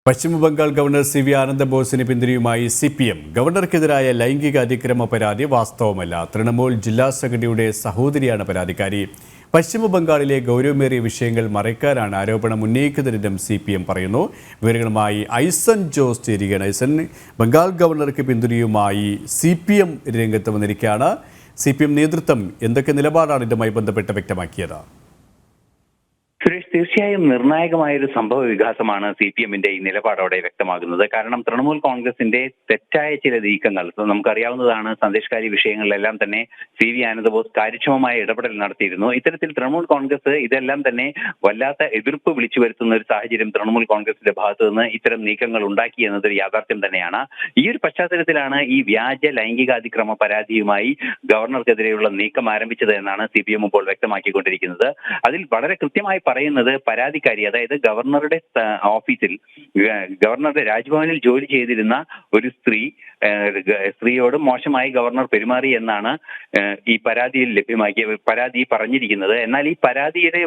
Paschim Bangal governor CV. ആനന്ദബോസിന് പിന്തുണയുമായി CPM. ഗവർണർക്കെതിരായ ലൈംഗിക അതിക്രമ പരാതി വാസ്തവമല്ല. തൃണമൂൽ ജില്ലാ സെക്രട്ടറിയുടെ സഹോദരിയാണ് പരാതിക്കാരി. പശ്ചിമബംഗാളിലെ ഗൗരവമേറിയ വിഷയങ്ങൾ മറയ്ക്കാനാണ് ആരോപണം ഉന്നയിക്കുന്നതെന്നും CPM പറയുന്നു. വിവരങ്ങളുമായി ഐസൻ ജോസ് ചേരുകയാണ്. ഐസൻ, ബംഗാൾ ഗവർണർക്ക് പിന്തുണയുമായി CPM രംഗത്ത് വന്നിരിക്കുകയാണ്. CPM നേതൃത്വം എന്തൊക്കെ നിലപാടാണ് ഇതുമായി ബന്ധപ്പെട്ട് വ്യക്തമാക്കിയത്? സുരേഷ്, തീർച്ചയായും നിർണായകമായൊരു സംഭവ വികാസമാണ് CPM-ന്റെ ഈ നിലപാടോടെ വ്യക്തമാകുന്നത്. കാരണം തൃണമൂൽ കോൺഗ്രസിന്റെ തെറ്റായ ചില നീക്കങ്ങൾ നമുക്കറിയാവുന്നതാണ്. സന്ദേശകാരി വിഷയങ്ങളിലെല്ലാം തന്നെ CV ആനന്ദബോസ് കാര്യക്ഷമമായ ഇടപെടൽ നടത്തിയിരുന്നു. ഇത്തരത്തിൽ തൃണമൂൽ കോൺഗ്രസ് ഇതെല്ലാം തന്നെ വല്ലാത്ത എതിർപ്പ് വിളിച്ചു വരുത്തുന്ന ഒരു സാഹചര്യം തൃണമൂൽ കോൺഗ്രസിന്റെ ഭാഗത്തു നിന്ന് ഇത്തരം നീക്കങ്ങൾ ഉണ്ടാക്കി എന്നതൊരു യാഥാർത്ഥ്യം തന്നെയാണ്. ഈ ഒരു പശ്ചാത്തലത്തിലാണ് ഈ വ്യാജ ലൈംഗികാതിക്രമ പരാതിയുമായി ഗവർണർക്കെതിരെയുള്ള നീക്കം ആരംഭിച്ചത് എന്നാണ് CPM ഇപ്പോൾ വ്യക്തമാക്കിക്കൊണ്ടിരിക്കുന്നത്. അതിൽ വളരെ കൃത്യമായി പറയുന്നത് പരാതിക്കാരി, അതായത് ഗവർണറുടെ ഓഫീസിൽ, ഗവർണറുടെ രാജ്ഭവനിൽ ജോലി ചെയ്തിരുന്ന ഒരു സ്ത്രീയോട് മോശമായി ഗവർണർ പെരുമാറി എന്നാണ് ഈ പരാതിയിൽ പരാതി പറഞ്ഞിരിക്കുന്നത്. എന്നാൽ ഈ പരാതിയുടെ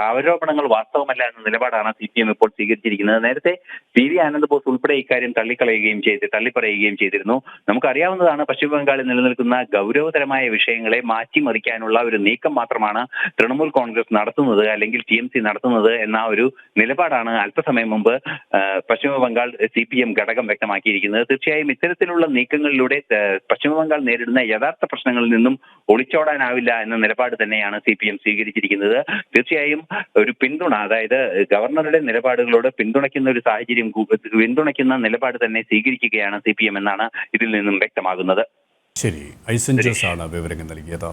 ആരോപണങ്ങൾ വാസ്തവമല്ല എന്ന നിലപാടാണ് CPM ഇപ്പോൾ സ്വീകരിച്ചിരിക്കുന്നത്. നേരത്തെ CV ആനന്ദബോസ് ഉൾപ്പെടെ ഇക്കാര്യം തള്ളിപ്പറയുകയും ചെയ്തിരുന്നു. നമുക്കറിയാവുന്നതാണ്, പശ്ചിമബംഗാളിൽ നിലനിൽക്കുന്ന ഗൗരവതരമായ വിഷയങ്ങളെ മാറ്റിമറിക്കാനുള്ള ഒരു നീക്കം മാത്രമാണ് തൃണമൂൽ കോൺഗ്രസ് നടത്തുന്നത്, അല്ലെങ്കിൽ TMC നടത്തുന്നത് എന്ന ഒരു നിലപാടാണ് അല്പസമയം മുമ്പ് പശ്ചിമബംഗാൾ CPM ഘടകം വ്യക്തമാക്കിയിരിക്കുന്നത്. തീർച്ചയായും ഇത്തരത്തിലുള്ള നീക്കങ്ങളിലൂടെ പശ്ചിമബംഗാൾ നേരിടുന്ന യഥാർത്ഥ പ്രശ്നങ്ങളിൽ നിന്നും ഒളിച്ചോടാനാവില്ല എന്ന നിലപാട് തന്നെയാണ് CPM സ്വീകരിച്ചിരിക്കുന്നത്. തീർച്ചയായും ഒരു പിന്തുണ, അതായത് ഗവർണറുടെ നിലപാടുകളോട് പിന്തുണയ്ക്കുന്ന ഒരു സാഹചര്യം, പിന്തുണയ്ക്കുന്ന നിലപാട് തന്നെ സ്വീകരിക്കുകയാണ് CPM എന്നാണ് ഇതിൽ നിന്നും വ്യക്തമാകുന്നത്. ശരി, ഐസൻ ജോസ് ആണ് വിവരങ്ങൾ നൽകിയത്.